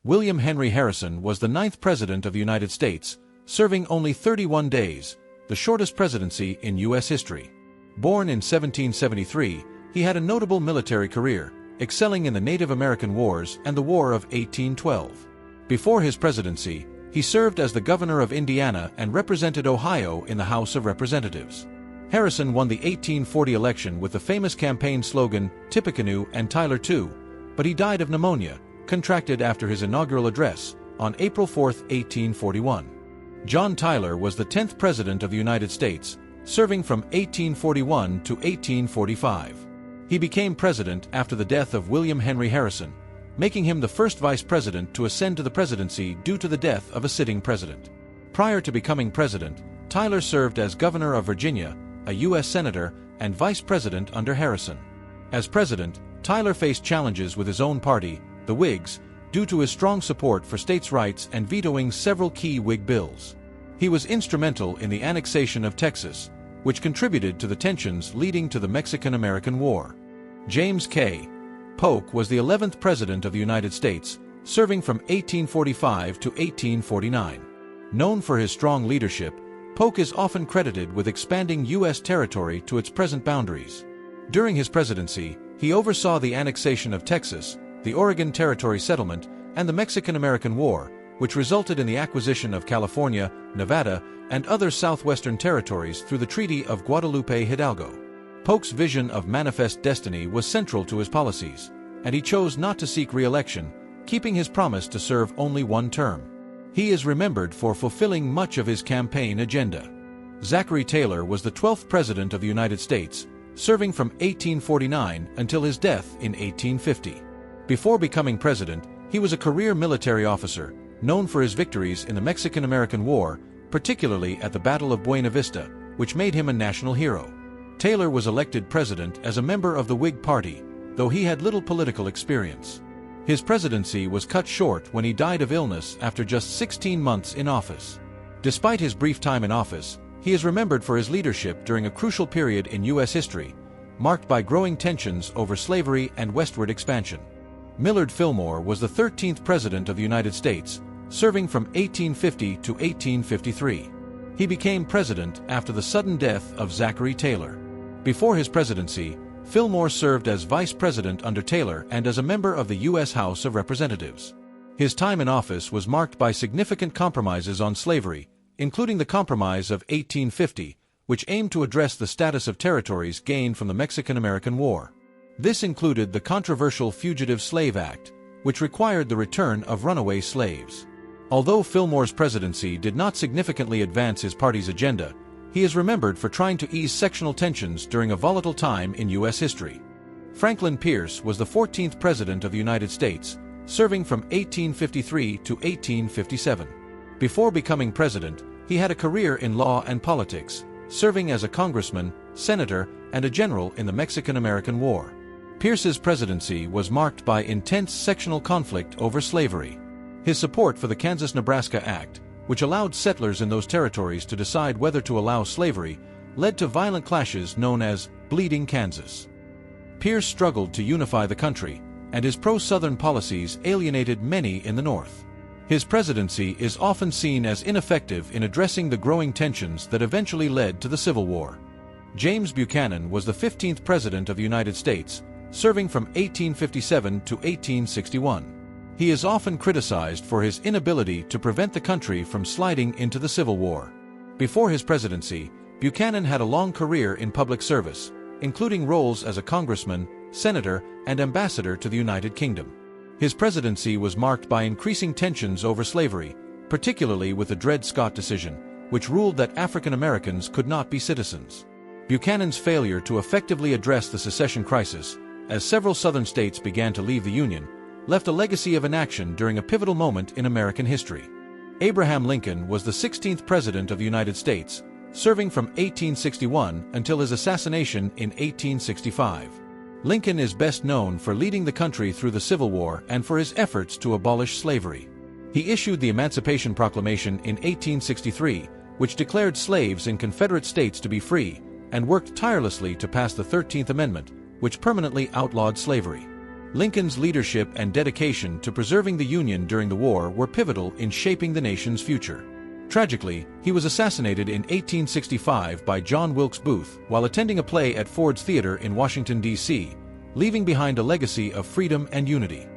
William Henry Harrison was the 9th President of the United States, serving only 31 days, the shortest presidency in U.S. history. Born in 1773, he had a notable military career, excelling in the Native American Wars and the War of 1812. Before his presidency, he served as the governor of Indiana and represented Ohio in the House of Representatives. Harrison won the 1840 election with the famous campaign slogan, "Tippecanoe and Tyler too," but he died of pneumonia, contracted after his inaugural address, on April 4, 1841. John Tyler was the 10th President of the United States, serving from 1841 to 1845. He became president after the death of William Henry Harrison, making him the first vice president to ascend to the presidency due to the death of a sitting president. Prior to becoming president, Tyler served as governor of Virginia, a U.S. senator, and vice president under Harrison. As president, Tyler faced challenges with his own party, the Whigs, due to his strong support for states' rights and vetoing several key Whig bills. He was instrumental in the annexation of Texas, which contributed to the tensions leading to the Mexican-American War. James K. Polk was the 11th President of the United States, serving from 1845 to 1849. Known for his strong leadership, Polk is often credited with expanding U.S. territory to its present boundaries. During his presidency, he oversaw the annexation of Texas, the Oregon Territory Settlement, and the Mexican-American War, which resulted in the acquisition of California, Nevada, and other southwestern territories through the Treaty of Guadalupe Hidalgo. Polk's vision of manifest destiny was central to his policies, and he chose not to seek re-election, keeping his promise to serve only one term. He is remembered for fulfilling much of his campaign agenda. Zachary Taylor was the 12th President of the United States, serving from 1849 until his death in 1850. Before becoming president, he was a career military officer, known for his victories in the Mexican-American War, particularly at the Battle of Buena Vista, which made him a national hero. Taylor was elected president as a member of the Whig Party, though he had little political experience. His presidency was cut short when he died of illness after just 16 months in office. Despite his brief time in office, he is remembered for his leadership during a crucial period in U.S. history, marked by growing tensions over slavery and westward expansion. Millard Fillmore was the 13th President of the United States, serving from 1850 to 1853. He became president after the sudden death of Zachary Taylor. Before his presidency, Fillmore served as vice president under Taylor and as a member of the U.S. House of Representatives. His time in office was marked by significant compromises on slavery, including the Compromise of 1850, which aimed to address the status of territories gained from the Mexican-American War. This included the controversial Fugitive Slave Act, which required the return of runaway slaves. Although Fillmore's presidency did not significantly advance his party's agenda, he is remembered for trying to ease sectional tensions during a volatile time in U.S. history. Franklin Pierce was the 14th President of the United States, serving from 1853 to 1857. Before becoming president, he had a career in law and politics, serving as a congressman, senator, and a general in the Mexican-American War. Pierce's presidency was marked by intense sectional conflict over slavery. His support for the Kansas-Nebraska Act, which allowed settlers in those territories to decide whether to allow slavery, led to violent clashes known as Bleeding Kansas. Pierce struggled to unify the country, and his pro-Southern policies alienated many in the North. His presidency is often seen as ineffective in addressing the growing tensions that eventually led to the Civil War. James Buchanan was the 15th President of the United States, serving from 1857 to 1861. He is often criticized for his inability to prevent the country from sliding into the Civil War. Before his presidency, Buchanan had a long career in public service, including roles as a congressman, senator, and ambassador to the United Kingdom. His presidency was marked by increasing tensions over slavery, particularly with the Dred Scott decision, which ruled that African Americans could not be citizens. Buchanan's failure to effectively address the secession crisis, as several Southern states began to leave the Union, left a legacy of inaction during a pivotal moment in American history. Abraham Lincoln was the 16th President of the United States, serving from 1861 until his assassination in 1865. Lincoln is best known for leading the country through the Civil War and for his efforts to abolish slavery. He issued the Emancipation Proclamation in 1863, which declared slaves in Confederate states to be free, and worked tirelessly to pass the 13th Amendment, which permanently outlawed slavery. Lincoln's leadership and dedication to preserving the Union during the war were pivotal in shaping the nation's future. Tragically, he was assassinated in 1865 by John Wilkes Booth while attending a play at Ford's Theater in Washington, D.C., leaving behind a legacy of freedom and unity.